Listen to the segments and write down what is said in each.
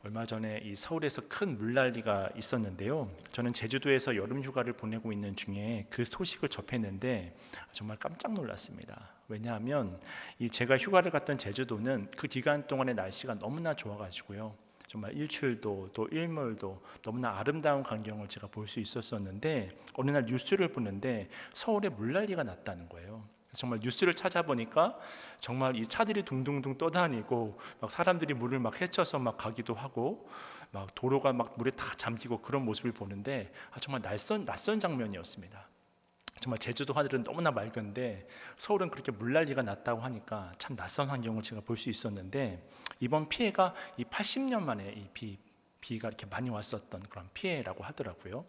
얼마 전에 이 서울에서 큰 물난리가 있었는데요. 저는 제주도에서 여름 휴가를 보내고 있는 중에 그 소식을 접했는데 정말 깜짝 놀랐습니다. 왜냐하면 이 제가 휴가를 갔던 제주도는 그 기간 동안의 날씨가 너무나 좋아가지고요. 정말 일출도 또 일몰도 너무나 아름다운 광경을 제가 볼 수 있었었는데 어느 날 뉴스를 보는데 서울에 물난리가 났다는 거예요. 정말 뉴스를 찾아보니까 정말 이 차들이 둥둥둥 떠다니고 막 사람들이 물을 막 헤쳐서 막 가기도 하고 막 도로가 막 물에 다 잠기고 그런 모습을 보는데 정말 낯선 장면이었습니다. 정말 제주도 하늘은 너무나 맑은데 서울은 그렇게 물난리가 났다고 하니까 참 낯선 환경을 제가 볼 수 있었는데 이번 피해가 이 80년 만에 이 비가 이렇게 많이 왔었던 그런 피해라고 하더라고요.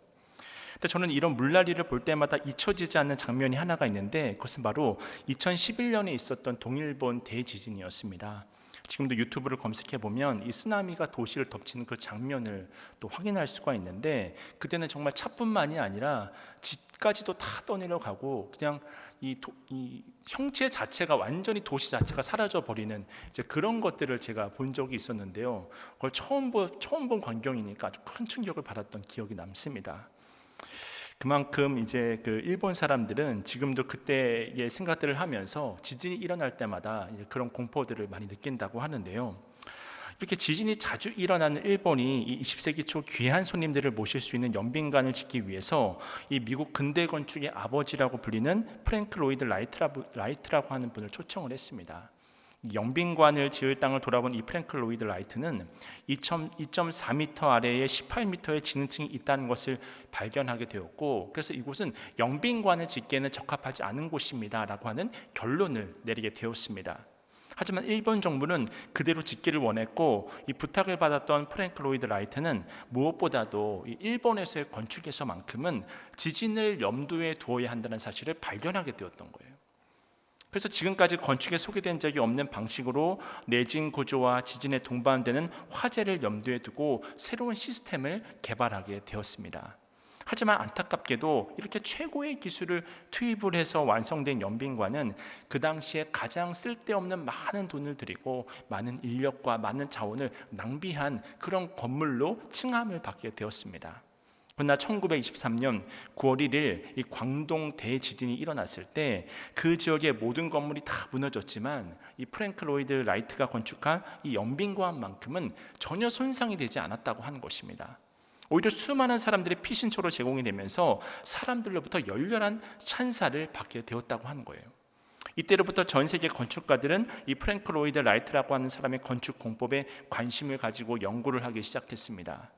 근데 저는 이런 물난리를 볼 때마다 잊혀지지 않는 장면이 하나가 있는데 그것은 바로 2011년에 있었던 동일본 대지진이었습니다. 지금도 유튜브를 검색해 보면 이 쓰나미가 도시를 덮치는 그 장면을 또 확인할 수가 있는데 그때는 정말 차뿐만이 아니라 집까지도 다 떠내려가고 그냥 이 형체 자체가 완전히 도시 자체가 사라져 버리는 이제 그런 것들을 제가 본 적이 있었는데요. 그걸 처음 본 광경이니까 아주 큰 충격을 받았던 기억이 남습니다. 그만큼 이제 그 일본 사람들은 지금도 그때의 생각들을 하면서 지진이 일어날 때마다 이제 그런 공포들을 많이 느낀다고 하는데요. 이렇게 지진이 자주 일어나는 일본이 이 20세기 초 귀한 손님들을 모실 수 있는 연빈관을 짓기 위해서 이 미국 근대 건축의 아버지라고 불리는 프랭크 로이드 라이트라고 하는 분을 초청을 했습니다. 영빈관을 지을 땅을 돌아본 이 프랭크 로이드 라이트는 2.4m 아래에 18m의 지능층이 있다는 것을 발견하게 되었고 그래서 이곳은 영빈관을 짓기에는 적합하지 않은 곳입니다 라고 하는 결론을 내리게 되었습니다. 하지만 일본 정부는 그대로 짓기를 원했고 이 부탁을 받았던 프랭크 로이드 라이트는 무엇보다도 일본에서의 건축에서만큼은 지진을 염두에 두어야 한다는 사실을 발견하게 되었던 거예요. 그래서 지금까지 건축에 소개된 적이 없는 방식으로 내진 구조와 지진에 동반되는 화재를 염두에 두고 새로운 시스템을 개발하게 되었습니다. 하지만 안타깝게도 이렇게 최고의 기술을 투입을 해서 완성된 연빈관은 그 당시에 가장 쓸데없는 많은 돈을 들이고 많은 인력과 많은 자원을 낭비한 그런 건물로 칭함을 받게 되었습니다. 그러나 1923년 9월 1일 이 광동 대지진이 일어났을 때 그 지역의 모든 건물이 다 무너졌지만 이 프랭크 로이드 라이트가 건축한 이 연빈관만큼은 전혀 손상이 되지 않았다고 하는 것입니다. 오히려 수많은 사람들의 피신처로 제공이 되면서 사람들로부터 열렬한 찬사를 받게 되었다고 하는 거예요. 이때로부터 전 세계 건축가들은 이 프랭크 로이드 라이트라고 하는 사람의 건축 공법에 관심을 가지고 연구를 하기 시작했습니다.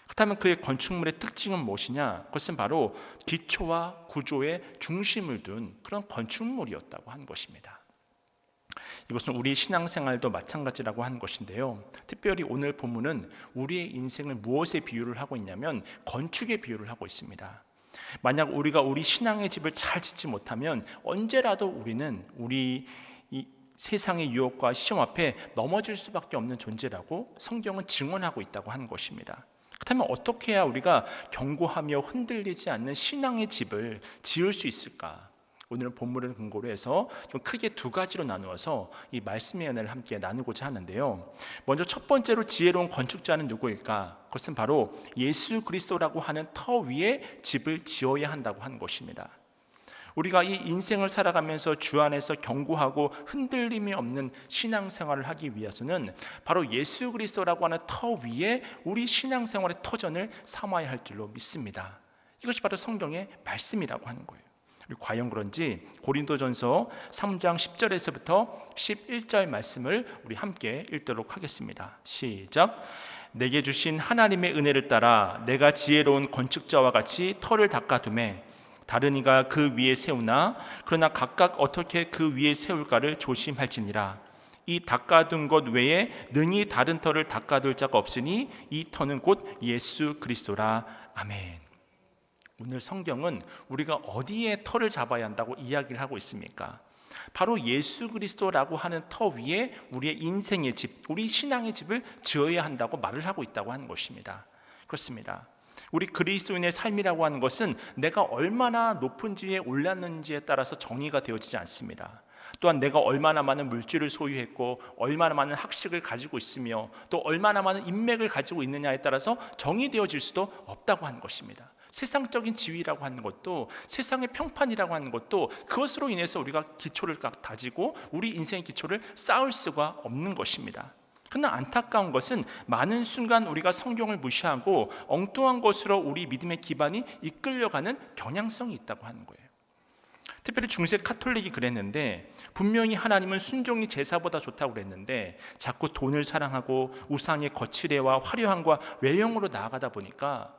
그렇다면 그의 건축물의 특징은 무엇이냐? 그것은 바로 기초와 구조의 중심을 둔 그런 건축물이었다고 하는 것입니다. 이것은 우리 신앙생활도 마찬가지라고 하는 것인데요. 특별히 오늘 본문은 우리의 인생을 무엇에 비유를 하고 있냐면 건축에 비유를 하고 있습니다. 만약 우리가 우리 신앙의 집을 잘 짓지 못하면 언제라도 우리는 우리 이 세상의 유혹과 시험 앞에 넘어질 수밖에 없는 존재라고 성경은 증언하고 있다고 하는 것입니다. 그렇다면 어떻게 해야 우리가 견고하며 흔들리지 않는 신앙의 집을 지을 수 있을까? 오늘은 본문을 근거로 해서 좀 크게 두 가지로 나누어서 이 말씀의 연애를 함께 나누고자 하는데요. 먼저 첫 번째로 지혜로운 건축자는 누구일까? 그것은 바로 예수 그리스도라고 하는 터 위에 집을 지어야 한다고 하는 것입니다. 우리가 이 인생을 살아가면서 주 안에서 견고하고 흔들림이 없는 신앙생활을 하기 위해서는 바로 예수 그리스도라고 하는 터 위에 우리 신앙생활의 터전을 삼아야 할 줄로 믿습니다. 이것이 바로 성경의 말씀이라고 하는 거예요. 과연 그런지 고린도전서 3장 10절에서부터 11절 말씀을 우리 함께 읽도록 하겠습니다. 시작. 내게 주신 하나님의 은혜를 따라 내가 지혜로운 건축자와 같이 터를 닦아두매 다른 이가 그 위에 세우나 그러나 각각 어떻게 그 위에 세울까를 조심할지니라. 이 닦아둔 것 외에 능히 다른 터를 닦아둘 자가 없으니 이 터는 곧 예수 그리스도라. 아멘. 오늘 성경은 우리가 어디에 터를 잡아야 한다고 이야기를 하고 있습니까? 바로 예수 그리스도라고 하는 터 위에 우리의 인생의 집, 우리 신앙의 집을 지어야 한다고 말을 하고 있다고 하는 것입니다. 그렇습니다. 우리 그리스도인의 삶이라고 하는 것은 내가 얼마나 높은 지에 올랐는지에 따라서 정의가 되어지지 않습니다. 또한 내가 얼마나 많은 물질을 소유했고 얼마나 많은 학식을 가지고 있으며 또 얼마나 많은 인맥을 가지고 있느냐에 따라서 정의되어질 수도 없다고 하는 것입니다. 세상적인 지위라고 하는 것도, 세상의 평판이라고 하는 것도 그것으로 인해서 우리가 기초를 다지고 우리 인생의 기초를 쌓을 수가 없는 것입니다. 그러나 안타까운 것은 많은 순간 우리가 성경을 무시하고 엉뚱한 것으로 우리 믿음의 기반이 이끌려가는 경향성이 있다고 하는 거예요. 특별히 중세 카톨릭이 그랬는데, 분명히 하나님은 순종이 제사보다 좋다고 그랬는데 자꾸 돈을 사랑하고 우상의 거칠애와 화려함과 외형으로 나아가다 보니까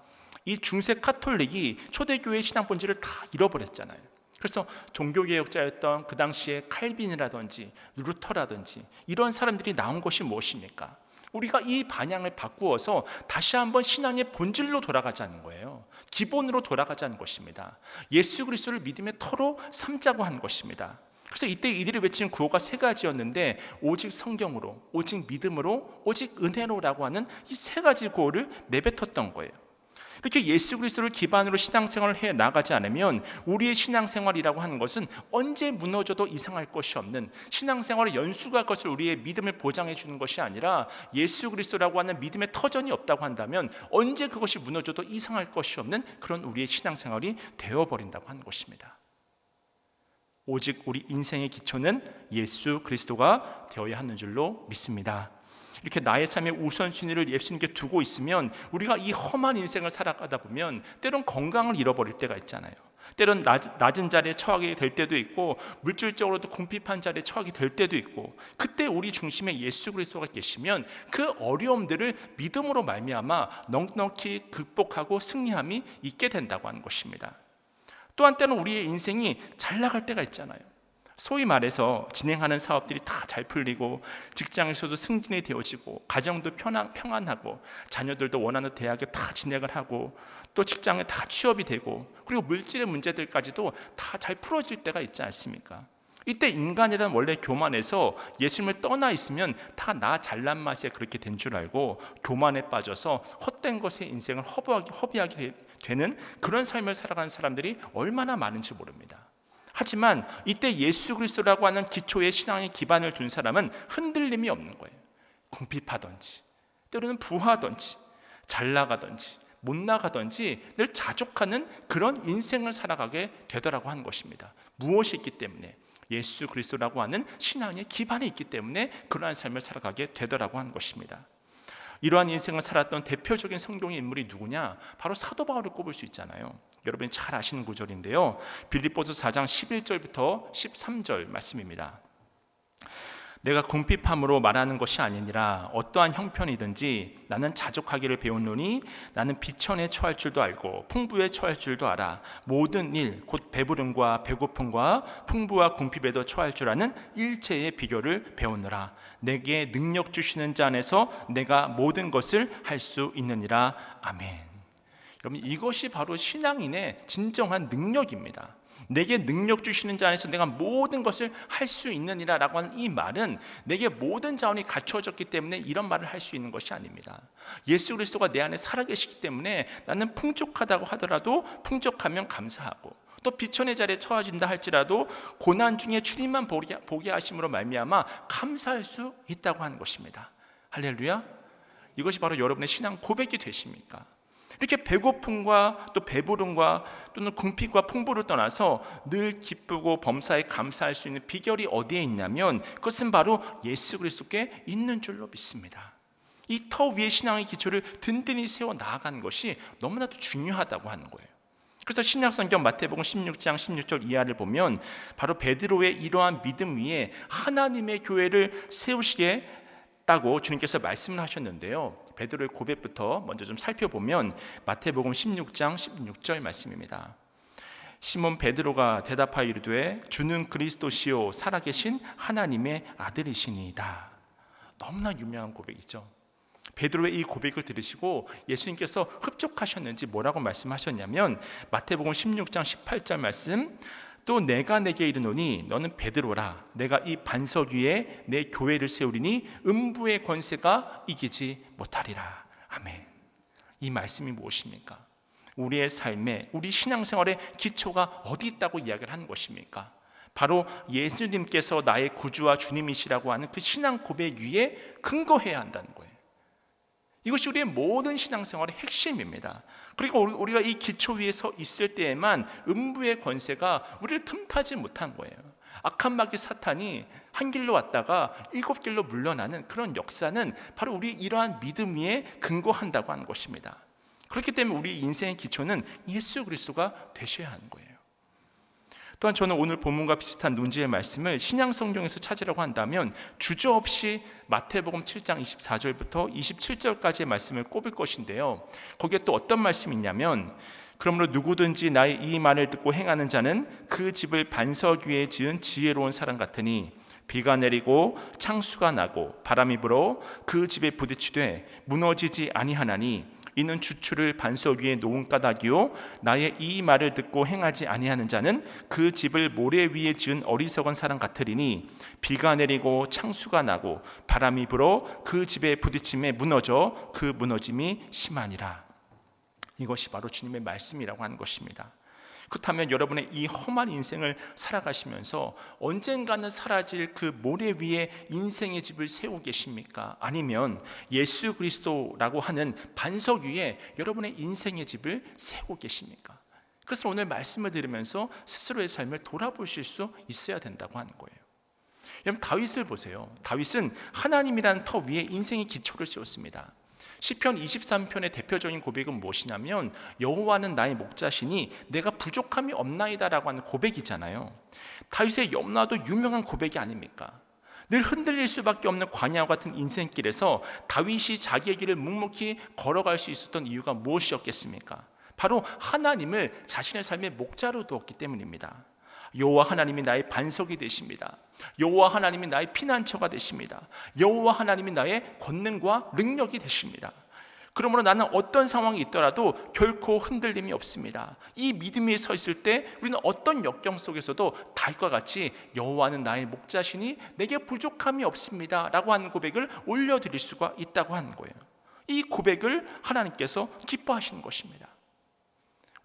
이 중세 카톨릭이 초대교회의 신앙 본질을 다 잃어버렸잖아요. 그래서 종교개혁자였던 그 당시에 칼빈이라든지 루터라든지 이런 사람들이 나온 것이 무엇입니까? 우리가 이 방향을 바꾸어서 다시 한번 신앙의 본질로 돌아가자는 거예요. 기본으로 돌아가자는 것입니다. 예수 그리스도를 믿음의 터로 삼자고 하는 것입니다. 그래서 이때 이들이 외친 구호가 세 가지였는데, 오직 성경으로, 오직 믿음으로, 오직 은혜로라고 하는 이 세 가지 구호를 내뱉었던 거예요. 이렇게 예수 그리스도를 기반으로 신앙생활을 해 나가지 않으면 우리의 신앙생활이라고 하는 것은 언제 무너져도 이상할 것이 없는, 신앙생활의 연수가 것을 우리의 믿음을 보장해 주는 것이 아니라 예수 그리스도라고 하는 믿음의 터전이 없다고 한다면 언제 그것이 무너져도 이상할 것이 없는 그런 우리의 신앙생활이 되어버린다고 하는 것입니다. 오직 우리 인생의 기초는 예수 그리스도가 되어야 하는 줄로 믿습니다. 이렇게 나의 삶의 우선순위를 예수님께 두고 있으면 우리가 이 험한 인생을 살아가다 보면 때론 건강을 잃어버릴 때가 있잖아요. 때론 낮은 자리에 처하게 될 때도 있고 물질적으로도 궁핍한 자리에 처하게 될 때도 있고, 그때 우리 중심에 예수 그리스도가 계시면 그 어려움들을 믿음으로 말미암아 넉넉히 극복하고 승리함이 있게 된다고 하는 것입니다. 또한 때는 우리의 인생이 잘 나갈 때가 있잖아요. 소위 말해서 진행하는 사업들이 다 잘 풀리고 직장에서도 승진이 되어지고 가정도 평안하고 자녀들도 원하는 대학에 다 진학을 하고 또 직장에 다 취업이 되고 그리고 물질의 문제들까지도 다 잘 풀어질 때가 있지 않습니까? 이때 인간이란 원래 교만에서 예수님을 떠나 있으면 다 나 잘난 맛에 그렇게 된 줄 알고 교만에 빠져서 헛된 것에 인생을 허비하게 되는 그런 삶을 살아가는 사람들이 얼마나 많은지 모릅니다. 하지만 이때 예수 그리스도라고 하는 기초의 신앙의 기반을 둔 사람은 흔들림이 없는 거예요. 궁핍하든지 때로는 부하든지 잘 나가든지 못 나가든지 늘 자족하는 그런 인생을 살아가게 되더라고 하는 것입니다. 무엇이 있기 때문에? 예수 그리스도라고 하는 신앙의 기반이 있기 때문에 그러한 삶을 살아가게 되더라고 하는 것입니다. 이러한 인생을 살았던 대표적인 성경의 인물이 누구냐? 바로 사도 바울을 꼽을 수 있잖아요. 여러분이 잘 아시는 구절인데요, 빌립보서 4장 11절부터 13절 말씀입니다. 내가 궁핍함으로 말하는 것이 아니니라 어떠한 형편이든지 나는 자족하기를 배웠노니 나는 비천에 처할 줄도 알고 풍부에 처할 줄도 알아. 모든 일 곧 배부름과 배고픔과 풍부와 궁핍에도 처할 줄 아는 일체의 비결을 배우느라. 내게 능력 주시는 자 안에서 내가 모든 것을 할 수 있느니라. 아멘. 여러분, 이것이 바로 신앙인의 진정한 능력입니다. 내게 능력 주시는 자 안에서 내가 모든 것을 할 수 있느니라 라고 하는 이 말은 내게 모든 자원이 갖춰졌기 때문에 이런 말을 할 수 있는 것이 아닙니다. 예수 그리스도가 내 안에 살아계시기 때문에 나는 풍족하다고 하더라도 풍족하면 감사하고, 또 비천의 자리에 처해진다 할지라도 고난 중에 주님만 보게 하심으로 말미암아 감사할 수 있다고 하는 것입니다. 할렐루야. 이것이 바로 여러분의 신앙 고백이 되십니까? 이렇게 배고픔과 또 배부름과 또는 궁핍과 풍부를 떠나서 늘 기쁘고 범사에 감사할 수 있는 비결이 어디에 있냐면 그것은 바로 예수 그리스도께 있는 줄로 믿습니다. 이 터 위에 신앙의 기초를 든든히 세워 나아가는 것이 너무나도 중요하다고 하는 거예요. 그래서 신약성경 마태복음 16장 16절 이하를 보면 바로 베드로의 이러한 믿음 위에 하나님의 교회를 세우시겠다고 주님께서 말씀을 하셨는데요, 베드로의 고백부터 먼저 좀 살펴보면 마태복음 16장 16절 말씀입니다. 시몬 베드로가 대답하여 이르되 주는 그리스도시요 살아계신 하나님의 아들이시니이다. 너무나 유명한 고백이죠. 베드로의 이 고백을 들으시고 예수님께서 흡족하셨는지 뭐라고 말씀하셨냐면 마태복음 16장 18절 말씀, 또 내가 내게 이르노니 너는 베드로라. 내가 이 반석 위에 내 교회를 세우리니 음부의 권세가 이기지 못하리라. 아멘. 이 말씀이 무엇입니까? 우리의 삶에, 우리 신앙생활의 기초가 어디 있다고 이야기를 하는 것입니까? 바로 예수님께서 나의 구주와 주님이시라고 하는 그 신앙 고백 위에 근거해야 한다는 거예요. 이것이 우리의 모든 신앙생활의 핵심입니다. 그리고 우리가 이 기초 위에 서 있을 때에만 음부의 권세가 우리를 틈타지 못한 거예요. 악한 마귀 사탄이 한 길로 왔다가 7길로 물러나는 그런 역사는 바로 우리 이러한 믿음 위에 근거한다고 하는 것입니다. 그렇기 때문에 우리 인생의 기초는 예수 그리스도가 되셔야 하는 거예요. 또한 저는 오늘 본문과 비슷한 논지의 말씀을 신약 성경에서 찾으라고 한다면 주저없이 마태복음 7장 24절부터 27절까지의 말씀을 꼽을 것인데요, 거기에 또 어떤 말씀이 있냐면, 그러므로 누구든지 나의 이 말을 듣고 행하는 자는 그 집을 반석 위에 지은 지혜로운 사람 같으니 비가 내리고 창수가 나고 바람이 불어 그 집에 부딪히되 무너지지 아니하나니 이는 주추를 반석 위에 놓은 까닭이요 나의 이 말을 듣고 행하지 아니하는 자는 그 집을 모래 위에 지은 어리석은 사람 같으리니 비가 내리고 창수가 나고 바람이 불어 그 집에 부딪힘에 무너져 그 무너짐이 심하니라. 이것이 바로 주님의 말씀이라고 하는 것입니다. 그렇다면 여러분의 이 험한 인생을 살아가시면서 언젠가는 사라질 그 모래 위에 인생의 집을 세우고 계십니까? 아니면 예수 그리스도라고 하는 반석 위에 여러분의 인생의 집을 세우고 계십니까? 그래서 오늘 말씀을 들으면서 스스로의 삶을 돌아보실 수 있어야 된다고 하는 거예요. 여러분, 다윗을 보세요. 다윗은 하나님이라는 터 위에 인생의 기초를 세웠습니다. 시편 23편의 대표적인 고백은 무엇이냐면 여호와는 나의 목자시니 내가 부족함이 없나이다라고 하는 고백이잖아요. 다윗의 너무나도 유명한 고백이 아닙니까? 늘 흔들릴 수밖에 없는 광야와 같은 인생길에서 다윗이 자기의 길을 묵묵히 걸어갈 수 있었던 이유가 무엇이었겠습니까? 바로 하나님을 자신의 삶의 목자로 두었기 때문입니다. 여호와 하나님이 나의 반석이 되십니다. 여호와 하나님이 나의 피난처가 되십니다. 여호와 하나님이 나의 권능과 능력이 되십니다. 그러므로 나는 어떤 상황이 있더라도 결코 흔들림이 없습니다. 이 믿음 위에 서 있을 때 우리는 어떤 역경 속에서도 다윗과 같이 여호와는 나의 목자시니 내게 부족함이 없습니다 라고 하는 고백을 올려드릴 수가 있다고 하는 거예요. 이 고백을 하나님께서 기뻐하시는 것입니다.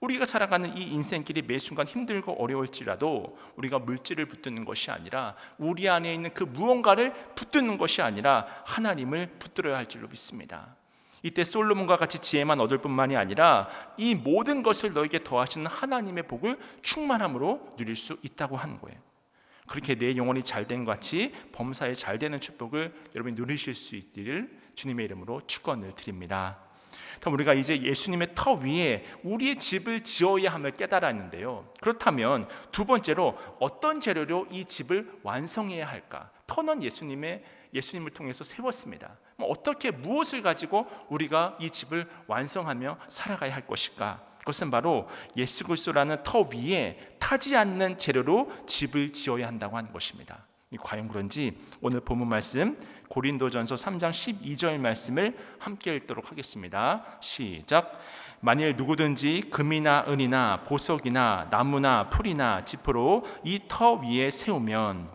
우리가 살아가는 이 인생길이 매 순간 힘들고 어려울지라도 우리가 물질을 붙드는 것이 아니라 우리 안에 있는 그 무언가를 붙드는 것이 아니라 하나님을 붙들어야 할 줄로 믿습니다. 이때 솔로몬과 같이 지혜만 얻을 뿐만이 아니라 이 모든 것을 너에게 더하시는 하나님의 복을 충만함으로 누릴 수 있다고 하는 거예요. 그렇게 내 영혼이 잘된 같이 범사에 잘되는 축복을 여러분이 누리실 수 있기를 주님의 이름으로 축원을 드립니다. 우리가 이제 예수님의 터 위에 우리의 집을 지어야 함을 깨달았는데요, 그렇다면 두 번째로 어떤 재료로 이 집을 완성해야 할까? 터는 예수님을 통해서 세웠습니다. 어떻게 무엇을 가지고 우리가 이 집을 완성하며 살아가야 할 것일까? 그것은 바로 예수 그리스도라는 터 위에 타지 않는 재료로 집을 지어야 한다고 하는 것입니다. 과연 그런지 오늘 본문 말씀 고린도전서 3장 12절 말씀을 함께 읽도록 하겠습니다. 시작. 만일 누구든지 금이나 은이나 보석이나 나무나 풀이나 지프로 이 터 위에 세우면,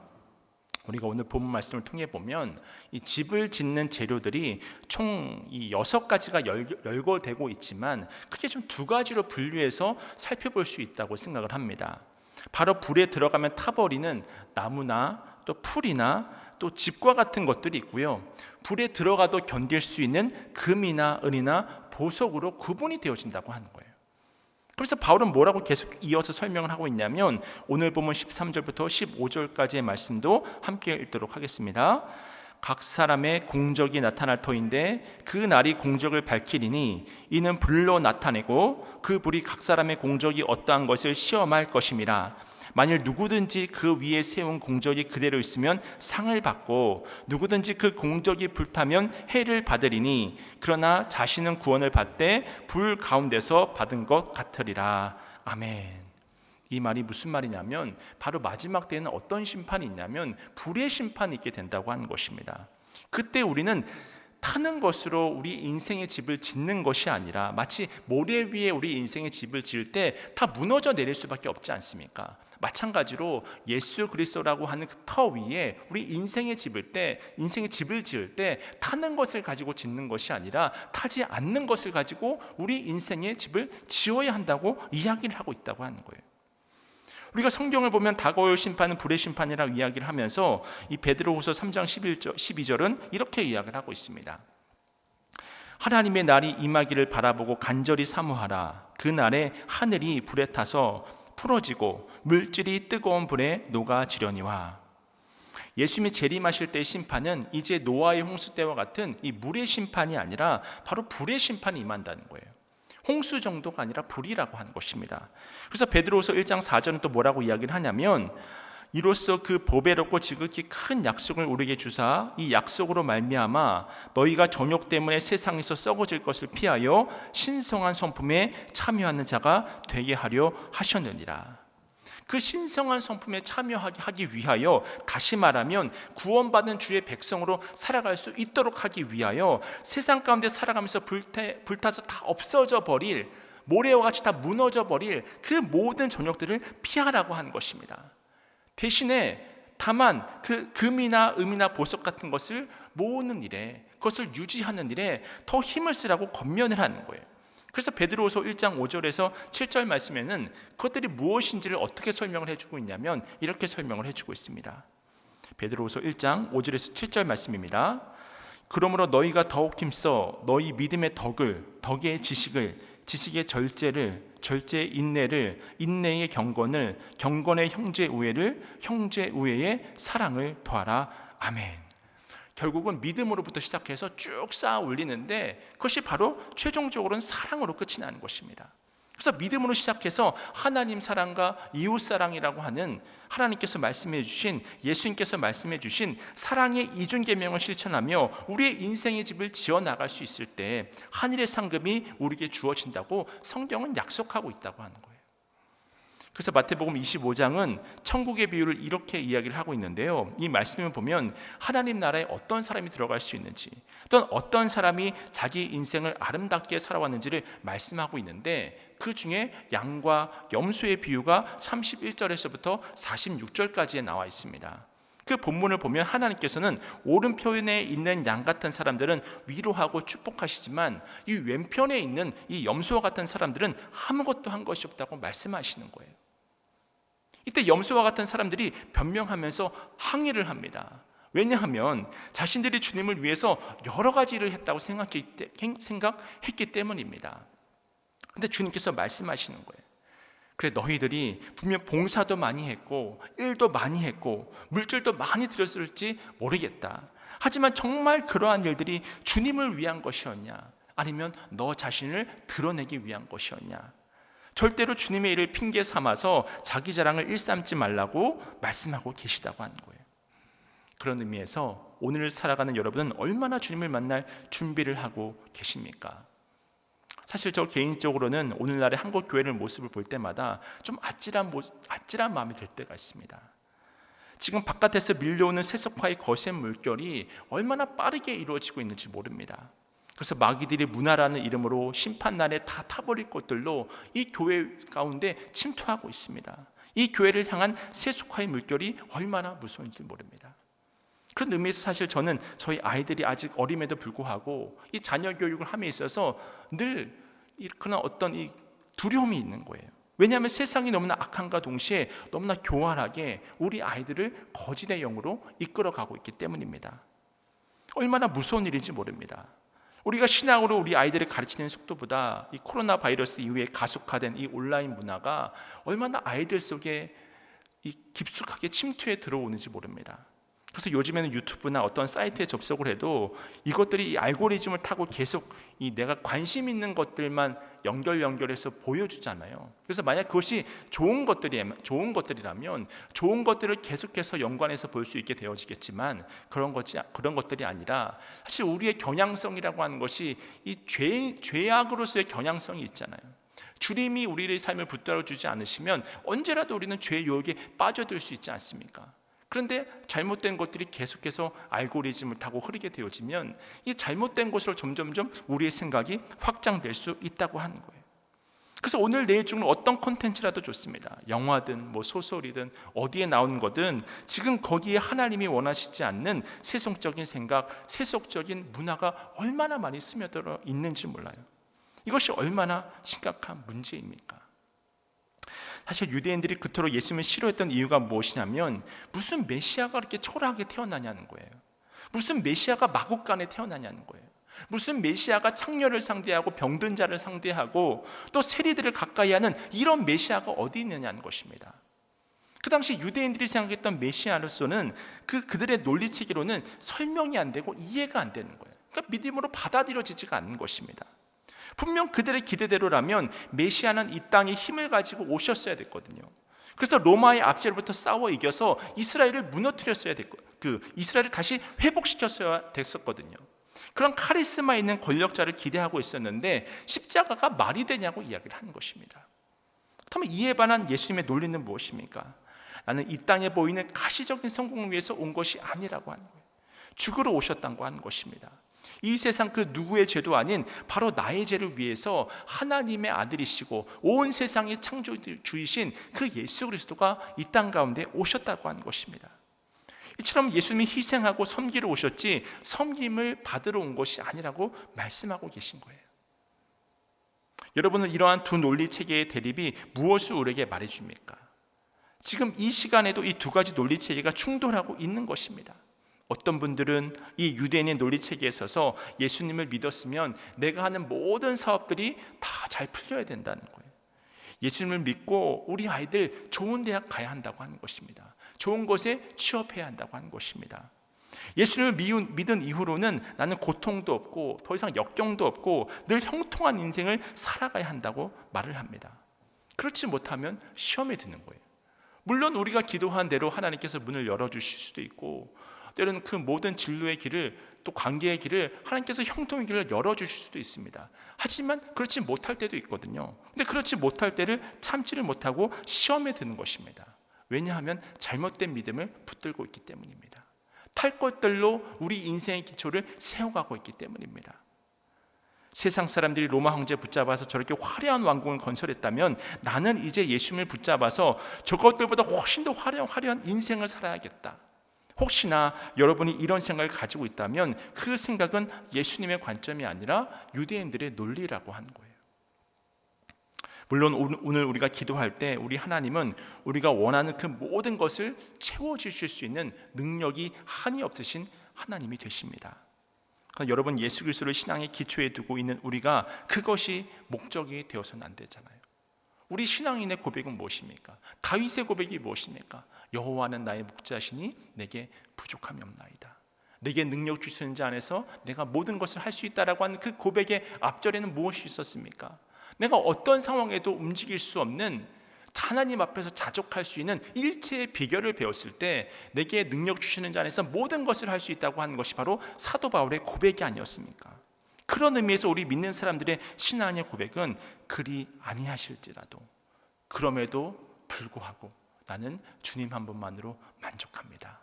우리가 오늘 본문 말씀을 통해 보면 이 집을 짓는 재료들이 총 이 6가지가 열거되고 있지만 크게 좀 2가지로 분류해서 살펴볼 수 있다고 생각을 합니다. 바로 불에 들어가면 타버리는 나무나 또 풀이나 또 집과 같은 것들이 있고요, 불에 들어가도 견딜 수 있는 금이나 은이나 보석으로 구분이 되어진다고 하는 거예요. 그래서 바울은 뭐라고 계속 이어서 설명을 하고 있냐면 오늘 보면 13절부터 15절까지의 말씀도 함께 읽도록 하겠습니다. 각 사람의 공적이 나타날 터인데 그 날이 공적을 밝히리니 이는 불로 나타내고 그 불이 각 사람의 공적이 어떠한 것을 시험할 것임이라. 만일 누구든지 그 위에 세운 공적이 그대로 있으면 상을 받고 누구든지 그 공적이 불타면 해를 받으리니 그러나 자신은 구원을 받되 불 가운데서 받은 것 같으리라. 아멘. 이 말이 무슨 말이냐면 바로 마지막 때에는 어떤 심판이 있냐면 불의 심판이 있게 된다고 하는 것입니다. 그때 우리는 타는 것으로 우리 인생의 집을 짓는 것이 아니라 마치 모래 위에 우리 인생의 집을 지을 때 다 무너져 내릴 수밖에 없지 않습니까? 마찬가지로 예수 그리스도라고 하는 그 터 위에 우리 인생의 집을 지을 때 타는 것을 가지고 짓는 것이 아니라 타지 않는 것을 가지고 우리 인생의 집을 지어야 한다고 이야기를 하고 있다고 하는 거예요. 우리가 성경을 보면 다가올 심판은 불의 심판이라고 이야기를 하면서 이 베드로후서 3장 12절은 이렇게 이야기를 하고 있습니다. 하나님의 날이 임하기를 바라보고 간절히 사모하라. 그 날에 하늘이 불에 타서 풀어지고 물질이 뜨거운 불에 녹아지려니와. 예수님이 재림하실 때의 심판은 이제 노아의 홍수 때와 같은 이 물의 심판이 아니라 바로 불의 심판이 임한다는 거예요. 홍수 정도가 아니라 불이라고 하는 것입니다. 그래서 베드로후서 1장 4절은 또 뭐라고 이야기를 하냐면, 이로써 그 보배롭고 지극히 큰 약속을 우리에게 주사 이 약속으로 말미암아 너희가 정욕 때문에 세상에서 썩어질 것을 피하여 신성한 성품에 참여하는 자가 되게 하려 하셨느니라. 그 신성한 성품에 참여하기 위하여, 다시 말하면 구원받은 주의 백성으로 살아갈 수 있도록 하기 위하여 세상 가운데 살아가면서 불타서 다 없어져 버릴, 모래와 같이 다 무너져 버릴 그 모든 정욕들을 피하라고 하는 것입니다. 대신에 다만 그 금이나 음이나 보석 같은 것을 모으는 일에, 그것을 유지하는 일에 더 힘을 쓰라고 권면을 하는 거예요. 그래서 베드로후서 1장 5절에서 7절 말씀에는 그것들이 무엇인지를 어떻게 설명을 해주고 있냐면 이렇게 설명을 해주고 있습니다. 베드로후서 1장 5절에서 7절 말씀입니다. 그러므로 너희가 더욱 힘써 너희 믿음의 덕의 지식을, 지식의 절제를, 절제의 인내를, 인내의 경건을, 경건의 형제 우애를, 형제 우애의 사랑을 더하라. 아멘. 결국은 믿음으로부터 시작해서 쭉 쌓아 올리는데 그것이 바로 최종적으로는 사랑으로 끝이 나는 것입니다. 그래서 믿음으로 시작해서 하나님 사랑과 이웃 사랑이라고 하는 하나님께서 말씀해 주신, 예수님께서 말씀해 주신 사랑의 이중 계명을 실천하며 우리의 인생의 집을 지어 나갈 수 있을 때 하늘의 상급이 우리에게 주어진다고 성경은 약속하고 있다고 하는 거예요. 그래서 마태복음 25장은 천국의 비유를 이렇게 이야기를 하고 있는데요, 이 말씀을 보면 하나님 나라에 어떤 사람이 들어갈 수 있는지, 또는 어떤 사람이 자기 인생을 아름답게 살아왔는지를 말씀하고 있는데, 그 중에 양과 염소의 비유가 31절에서부터 46절까지에 나와 있습니다. 그 본문을 보면 하나님께서는 오른편에 있는 양 같은 사람들은 위로하고 축복하시지만 이 왼편에 있는 이 염소와 같은 사람들은 아무것도 한 것이 없다고 말씀하시는 거예요. 이때 염소와 같은 사람들이 변명하면서 항의를 합니다. 왜냐하면 자신들이 주님을 위해서 여러 가지 일을 했다고 생각했기 때문입니다. 근데 주님께서 말씀하시는 거예요. 그래, 너희들이 분명 봉사도 많이 했고 일도 많이 했고 물질도 많이 들였을지 모르겠다. 하지만 정말 그러한 일들이 주님을 위한 것이었냐, 아니면 너 자신을 드러내기 위한 것이었냐. 절대로 주님의 일을 핑계 삼아서 자기 자랑을 일삼지 말라고 말씀하고 계시다고 하는 거예요. 그런 의미에서 오늘 살아가는 여러분은 얼마나 주님을 만날 준비를 하고 계십니까? 사실 저 개인적으로는 오늘날의 한국 교회의 모습을 볼 때마다 좀 아찔한 마음이 들 때가 있습니다. 지금 바깥에서 밀려오는 세속화의 거센 물결이 얼마나 빠르게 이루어지고 있는지 모릅니다. 그래서 마귀들이 문화라는 이름으로 심판날에 다 타버릴 것들로 이 교회 가운데 침투하고 있습니다. 이 교회를 향한 세속화의 물결이 얼마나 무서운지 모릅니다. 그런 의미에서 사실 저는 저희 아이들이 아직 어림에도 불구하고 이 자녀 교육을 함에 있어서 늘 그런 어떤 이 두려움이 있는 거예요. 왜냐하면 세상이 너무나 악함과 동시에 너무나 교활하게 우리 아이들을 거짓의 영으로 이끌어가고 있기 때문입니다. 얼마나 무서운 일인지 모릅니다. 우리가 신앙으로 우리 아이들을 가르치는 속도보다 이 코로나 바이러스 이후에 가속화된 이 온라인 문화가 얼마나 아이들 속에 이 깊숙하게 침투해 들어오는지 모릅니다. 그래서 요즘에는 유튜브나 어떤 사이트에 접속을 해도 이것들이 이 알고리즘을 타고 계속 이 내가 관심 있는 것들만 연결해서 보여주잖아요. 그래서 만약 그것이 좋은 것들이라면 좋은 것들을 계속해서 연관해서 볼 수 있게 되어지겠지만 그런 것들이 아니라 사실 우리의 경향성이라고 하는 것이 이 죄악으로서의 경향성이 있잖아요. 주님이 우리의 삶을 붙들어 주지 않으시면 언제라도 우리는 죄의 유혹에 빠져들 수 있지 않습니까? 그런데 잘못된 것들이 계속해서 알고리즘을 타고 흐르게 되어지면 이 잘못된 것으로 점점점 우리의 생각이 확장될 수 있다고 하는 거예요. 그래서 오늘 내일 중에 어떤 콘텐츠라도 좋습니다. 영화든 소설이든 어디에 나오는 거든 지금 거기에 하나님이 원하시지 않는 세속적인 생각, 세속적인 문화가 얼마나 많이 스며들어 있는지 몰라요. 이것이 얼마나 심각한 문제입니까? 사실 유대인들이 그토록 예수님을 싫어했던 이유가 무엇이냐면 무슨 메시아가 그렇게 초라하게 태어나냐는 거예요. 무슨 메시아가 마국간에 태어나냐는 거예요. 무슨 메시아가 창녀를 상대하고 병든 자를 상대하고 또 세리들을 가까이 하는 이런 메시아가 어디 있느냐는 것입니다. 그 당시 유대인들이 생각했던 메시아로서는 그들의 논리체계로는 설명이 안 되고 이해가 안 되는 거예요. 그러니까 믿음으로 받아들여지지가 않는 것입니다. 분명 그들의 기대대로라면 메시아는 이 땅에 힘을 가지고 오셨어야 됐거든요. 그래서 로마의 압제로부터 싸워 이겨서 이스라엘을 무너뜨렸어야 됐고, 이스라엘을 다시 회복시켰어야 됐었거든요. 그런 카리스마 있는 권력자를 기대하고 있었는데 십자가가 말이 되냐고 이야기를 하는 것입니다. 그렇다면 이에 반한 예수님의 논리는 무엇입니까? 나는 이 땅에 보이는 가시적인 성공을 위해서 온 것이 아니라고 하는 거예요. 죽으러 오셨다고 하는 것입니다. 이 세상 그 누구의 죄도 아닌 바로 나의 죄를 위해서 하나님의 아들이시고 온 세상의 창조주이신 그 예수 그리스도가 이 땅 가운데 오셨다고 하는 것입니다. 이처럼 예수님이 희생하고 섬기러 오셨지 섬김을 받으러 온 것이 아니라고 말씀하고 계신 거예요. 여러분은 이러한 두 논리 체계의 대립이 무엇을 우리에게 말해줍니까? 지금 이 시간에도 이 두 가지 논리 체계가 충돌하고 있는 것입니다. 어떤 분들은 이 유대인의 논리 체계에 서서 예수님을 믿었으면 내가 하는 모든 사업들이 다 잘 풀려야 된다는 거예요. 예수님을 믿고 우리 아이들 좋은 대학 가야 한다고 하는 것입니다. 좋은 곳에 취업해야 한다고 하는 것입니다. 예수님을 믿은 이후로는 나는 고통도 없고 더 이상 역경도 없고 늘 형통한 인생을 살아가야 한다고 말을 합니다. 그렇지 못하면 시험에 드는 거예요. 물론 우리가 기도한 대로 하나님께서 문을 열어주실 수도 있고 때로는 그 모든 진로의 길을 또 관계의 길을 하나님께서 형통의 길을 열어주실 수도 있습니다. 하지만 그렇지 못할 때도 있거든요. 근데 그렇지 못할 때를 참지를 못하고 시험에 드는 것입니다. 왜냐하면 잘못된 믿음을 붙들고 있기 때문입니다. 탈 것들로 우리 인생의 기초를 세워가고 있기 때문입니다. 세상 사람들이 로마 황제 붙잡아서 저렇게 화려한 왕궁을 건설했다면 나는 이제 예수님을 붙잡아서 저것들보다 훨씬 더 화려한 인생을 살아야겠다. 혹시나 여러분이 이런 생각을 가지고 있다면 그 생각은 예수님의 관점이 아니라 유대인들의 논리라고 하는 거예요. 물론 오늘 우리가 기도할 때 우리 하나님은 우리가 원하는 그 모든 것을 채워주실 수 있는 능력이 한이 없으신 하나님이 되십니다. 그러나 여러분 예수 그리스도를 신앙의 기초에 두고 있는 우리가 그것이 목적이 되어서는 안 되잖아요. 우리 신앙인의 고백은 무엇입니까? 다윗의 고백이 무엇입니까? 여호와는 나의 목자시니 내게 부족함이 없나이다. 내게 능력 주시는 자 안에서 내가 모든 것을 할 수 있다라고 하는 그 고백의 앞절에는 무엇이 있었습니까? 내가 어떤 상황에도 움직일 수 없는 하나님 앞에서 자족할 수 있는 일체의 비결을 배웠을 때 내게 능력 주시는 자 안에서 모든 것을 할 수 있다고 하는 것이 바로 사도 바울의 고백이 아니었습니까? 그런 의미에서 우리 믿는 사람들의 신앙의 고백은 그리 아니하실지라도 그럼에도 불구하고 나는 주님 한 분만으로 만족합니다.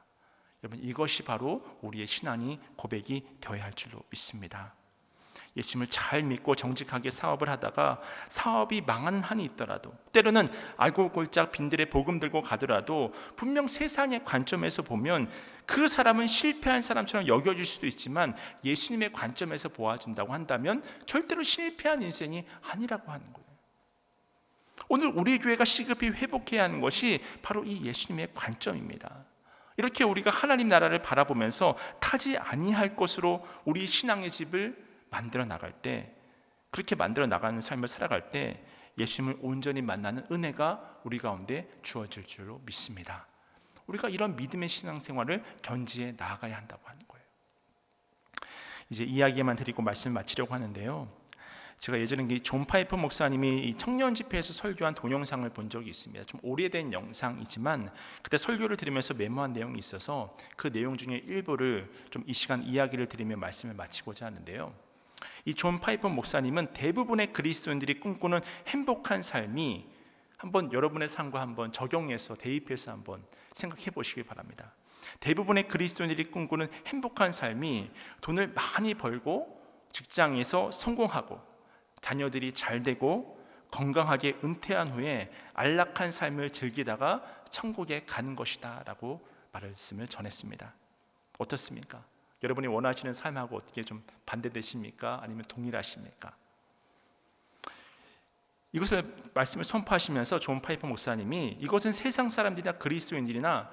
여러분 이것이 바로 우리의 신앙이 고백이 되어야 할 줄로 믿습니다. 예수님을 잘 믿고 정직하게 사업을 하다가 사업이 망하는 한이 있더라도 때로는 알고 골짝 빈들에 복음 들고 가더라도 분명 세상의 관점에서 보면 그 사람은 실패한 사람처럼 여겨질 수도 있지만 예수님의 관점에서 보아진다고 한다면 절대로 실패한 인생이 아니라고 하는 거예요. 오늘 우리 교회가 시급히 회복해야 하는 것이 바로 이 예수님의 관점입니다. 이렇게 우리가 하나님 나라를 바라보면서 타지 아니할 것으로 우리 신앙의 집을 만들어 나갈 때 그렇게 만들어 나가는 삶을 살아갈 때 예수님을 온전히 만나는 은혜가 우리 가운데 주어질 줄로 믿습니다. 우리가 이런 믿음의 신앙생활을 견지해 나아가야 한다고 하는 거예요. 이제 이야기만 드리고 말씀을 마치려고 하는데요. 제가 예전에 존 파이퍼 목사님이 이 청년 집회에서 설교한 동영상을 본 적이 있습니다. 좀 오래된 영상이지만 그때 설교를 들으면서 메모한 내용이 있어서 그 내용 중에 일부를 좀 이 시간 이야기를 드리며 말씀을 마치고자 하는데요. 이 존 파이퍼 목사님은 대부분의 그리스도인들이 꿈꾸는 행복한 삶이 한번 여러분의 삶과 한번 적용해서 대입해서 한번 생각해 보시기 바랍니다. 대부분의 그리스도인들이 꿈꾸는 행복한 삶이 돈을 많이 벌고 직장에서 성공하고 자녀들이 잘 되고 건강하게 은퇴한 후에 안락한 삶을 즐기다가 천국에 가는 것이다 라고 말씀을 전했습니다. 어떻습니까? 여러분이 원하시는 삶하고 어떻게 좀 반대되십니까? 아니면 동일하십니까? 이것을 말씀을 선포하시면서 존 파이퍼 목사님이 이것은 세상 사람들이나 그리스도인들이나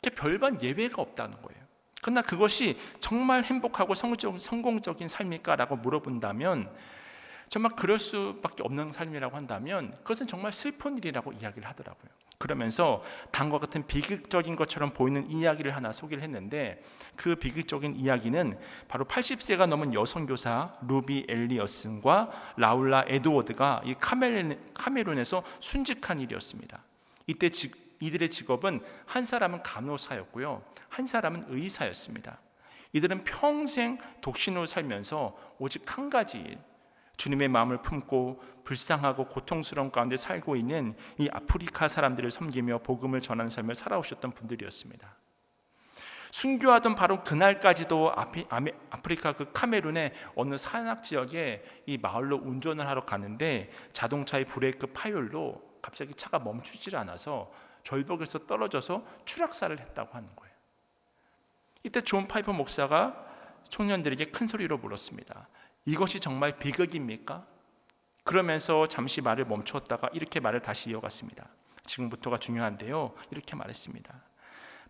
이렇게 별반 예외가 없다는 거예요. 그러나 그것이 정말 행복하고 성공적인 삶일까라고 물어본다면, 정말 그럴 수밖에 없는 삶이라고 한다면 그것은 정말 슬픈 일이라고 이야기를 하더라고요. 그러면서 다음과 같은 비극적인 것처럼 보이는 이야기를 하나 소개를 했는데, 그 비극적인 이야기는 바로 80세가 넘은 여성교사 루비 엘리어슨과 라울라 에드워드가 이 카메룬에서 순직한 일이었습니다. 이때 이들의 직업은 한 사람은 간호사였고요, 한 사람은 의사였습니다. 이들은 평생 독신으로 살면서 오직 한 가지 일, 주님의 마음을 품고 불쌍하고 고통스러운 가운데 살고 있는 이 아프리카 사람들을 섬기며 복음을 전하는 삶을 살아오셨던 분들이었습니다. 순교하던 바로 그날까지도 아프리카 그 카메룬의 어느 산악 지역에 이 마을로 운전을 하러 가는데, 자동차의 브레이크 파열로 갑자기 차가 멈추질 않아서 절벽에서 떨어져서 추락사를 했다고 하는 거예요. 이때 존 파이퍼 목사가 청년들에게 큰 소리로 물었습니다. 이것이 정말 비극입니까? 그러면서 잠시 말을 멈추었다가 이렇게 말을 다시 이어갔습니다. 지금부터가 중요한데요, 이렇게 말했습니다.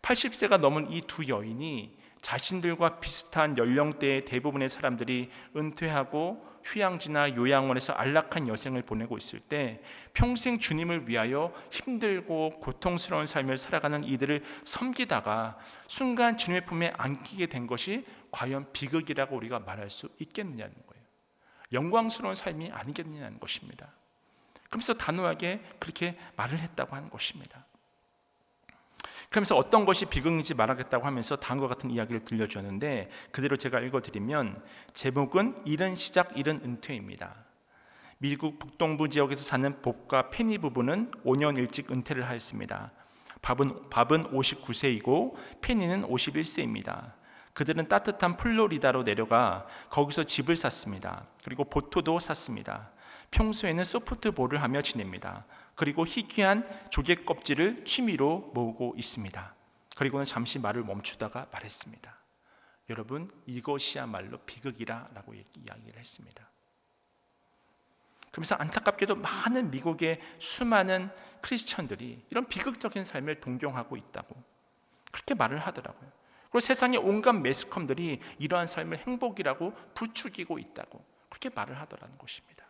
80세가 넘은 이 두 여인이 자신들과 비슷한 연령대의 대부분의 사람들이 은퇴하고 휴양지나 요양원에서 안락한 여생을 보내고 있을 때 평생 주님을 위하여 힘들고 고통스러운 삶을 살아가는 이들을 섬기다가 순간 주님의 품에 안기게 된 것이 과연 비극이라고 우리가 말할 수 있겠느냐는 거예요. 영광스러운 삶이 아니겠느냐는 것입니다. 그러면서 단호하게 그렇게 말을 했다고 하는 것입니다. 그러면서 어떤 것이 비극인지 말하겠다고 하면서 다음과 같은 이야기를 들려주었는데, 그대로 제가 읽어드리면 제목은 이른 시작 이른 은퇴입니다. 미국 북동부 지역에서 사는 봅과 페니 부부는 5년 일찍 은퇴를 하였습니다. 밥은 59세이고 페니는 51세입니다. 그들은 따뜻한 플로리다로 내려가 거기서 집을 샀습니다. 그리고 보트도 샀습니다. 평소에는 소프트볼을 하며 지냅니다. 그리고 희귀한 조개 껍질을 취미로 모으고 있습니다. 그리고는 잠시 말을 멈추다가 말했습니다. 여러분, 이것이야말로 비극이라고 이야기를 했습니다. 그러면서 안타깝게도 많은 미국의 수많은 크리스천들이 이런 비극적인 삶을 동경하고 있다고 그렇게 말을 하더라고요. 그리고 세상의 온갖 매스컴들이 이러한 삶을 행복이라고 부추기고 있다고 그렇게 말을 하더라는 것입니다.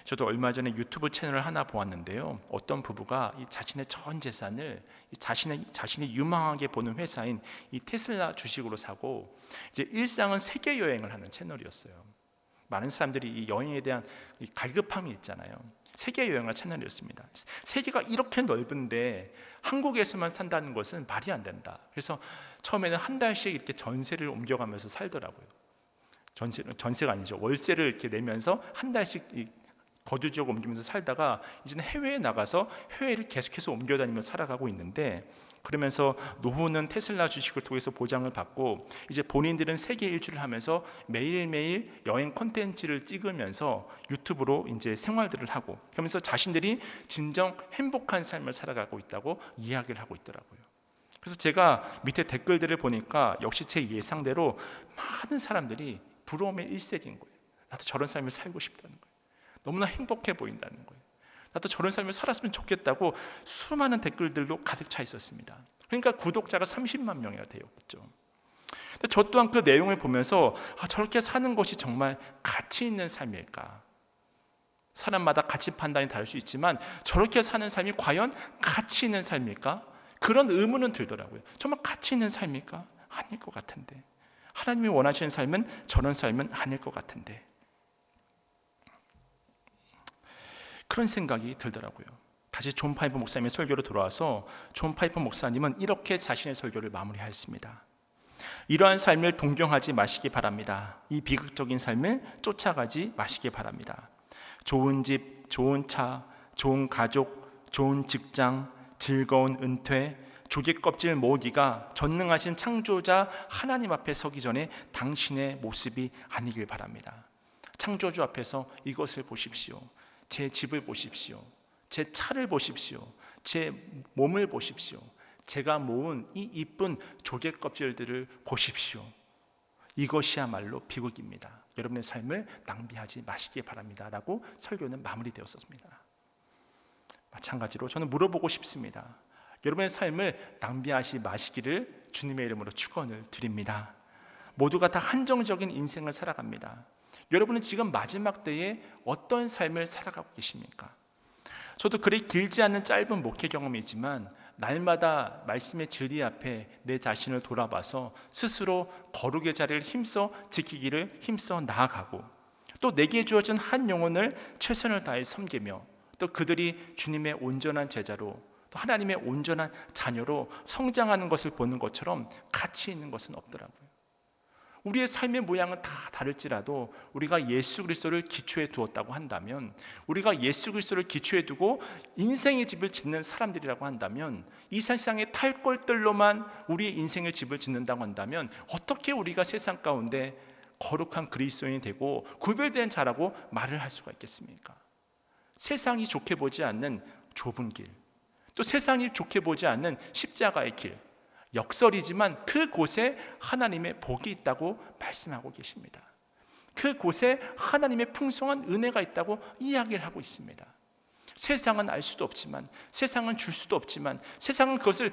저도 얼마 전에 유튜브 채널을 하나 보았는데요, 어떤 부부가 이 자신의 전 재산을 자신이 유망하게 보는 회사인 이 테슬라 주식으로 사고 이제 일상은 세계 여행을 하는 채널이었어요. 많은 사람들이 이 여행에 대한 이 갈급함이 있잖아요. 세계 여행을 채널이었습니다. 세계가 이렇게 넓은데 한국에서만 산다는 것은 말이 안 된다. 그래서 처음에는 한 달씩 이렇게 전세를 옮겨가면서 살더라고요. 전세가 아니죠. 월세를 이렇게 내면서 한 달씩 거주 지역을 옮기면서 살다가 이제는 해외에 나가서 해외를 계속해서 옮겨다니면서 살아가고 있는데, 그러면서 노후는 테슬라 주식을 통해서 보장을 받고 이제 본인들은 세계 일주를 하면서 매일매일 여행 콘텐츠를 찍으면서 유튜브로 이제 생활들을 하고, 그러면서 자신들이 진정 행복한 삶을 살아가고 있다고 이야기를 하고 있더라고요. 그래서 제가 밑에 댓글들을 보니까 역시 제 예상대로 많은 사람들이 부러움에 일색인 거예요. 나도 저런 삶을 살고 싶다는 거예요. 너무나 행복해 보인다는 거예요. 나도 저런 삶을 살았으면 좋겠다고 수많은 댓글들로 가득 차 있었습니다. 그러니까 구독자가 30만 명이나 되었죠. 저 또한 그 내용을 보면서 저렇게 사는 것이 정말 가치 있는 삶일까? 사람마다 가치 판단이 다를 수 있지만 저렇게 사는 삶이 과연 가치 있는 삶일까? 그런 의문은 들더라고요. 정말 가치 있는 삶일까? 아닐 것 같은데. 하나님이 원하시는 삶은 저런 삶은 아닐 것 같은데. 그런 생각이 들더라고요. 다시 존 파이퍼 목사님의 설교로 돌아와서 존 파이퍼 목사님은 이렇게 자신의 설교를 마무리하였습니다. 이러한 삶을 동경하지 마시기 바랍니다. 이 비극적인 삶을 쫓아가지 마시기 바랍니다. 좋은 집, 좋은 차, 좋은 가족, 좋은 직장, 즐거운 은퇴, 조개 껍질 모으기가 전능하신 창조자 하나님 앞에 서기 전에 당신의 모습이 아니길 바랍니다. 창조주 앞에서 이것을 보십시오. 제 집을 보십시오. 제 차를 보십시오. 제 몸을 보십시오. 제가 모은 이 이쁜 조개 껍질들을 보십시오. 이것이야말로 비극입니다. 여러분의 삶을 낭비하지 마시기 바랍니다 라고 설교는 마무리되었습니다. 마찬가지로 저는 물어보고 싶습니다. 여러분의 삶을 낭비하지 마시기를 주님의 이름으로 축원을 드립니다. 모두가 다 한정적인 인생을 살아갑니다. 여러분은 지금 마지막 때에 어떤 삶을 살아가고 계십니까? 저도 그리 길지 않은 짧은 목회 경험이지만 날마다 말씀의 진리 앞에 내 자신을 돌아봐서 스스로 거룩의 자리를 힘써 지키기를 힘써 나아가고, 또 내게 주어진 한 영혼을 최선을 다해 섬기며, 또 그들이 주님의 온전한 제자로, 또 하나님의 온전한 자녀로 성장하는 것을 보는 것처럼 가치 있는 것은 없더라고요. 우리의 삶의 모양은 다 다를지라도 우리가 예수 그리스도를 기초에 두었다고 한다면, 우리가 예수 그리스도를 기초에 두고 인생의 집을 짓는 사람들이라고 한다면, 이 세상의 탈 것들로만 우리의 인생의 집을 짓는다고 한다면 어떻게 우리가 세상 가운데 거룩한 그리스도인이 되고 구별된 자라고 말을 할 수가 있겠습니까? 세상이 좋게 보지 않는 좁은 길, 또 세상이 좋게 보지 않는 십자가의 길, 역설이지만 그곳에 하나님의 복이 있다고 말씀하고 계십니다. 그곳에 하나님의 풍성한 은혜가 있다고 이야기를 하고 있습니다. 세상은 알 수도 없지만, 세상은 줄 수도 없지만, 세상은 그것을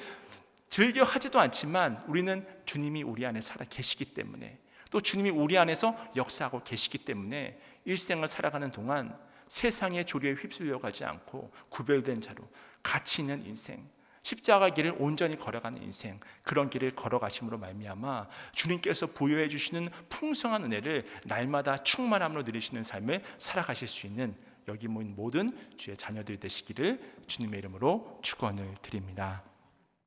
즐겨 하지도 않지만 우리는 주님이 우리 안에 살아 계시기 때문에, 또 주님이 우리 안에서 역사하고 계시기 때문에 일생을 살아가는 동안 세상의 조류에 휩쓸려 가지 않고 구별된 자로 가치 있는 인생, 십자가 길을 온전히 걸어가는 인생, 그런 길을 걸어가심으로 말미암아 주님께서 부여해 주시는 풍성한 은혜를 날마다 충만함으로 누리시는 삶을 살아가실 수 있는 여기 모인 모든 주의 자녀들이 되시기를 주님의 이름으로 축원을 드립니다.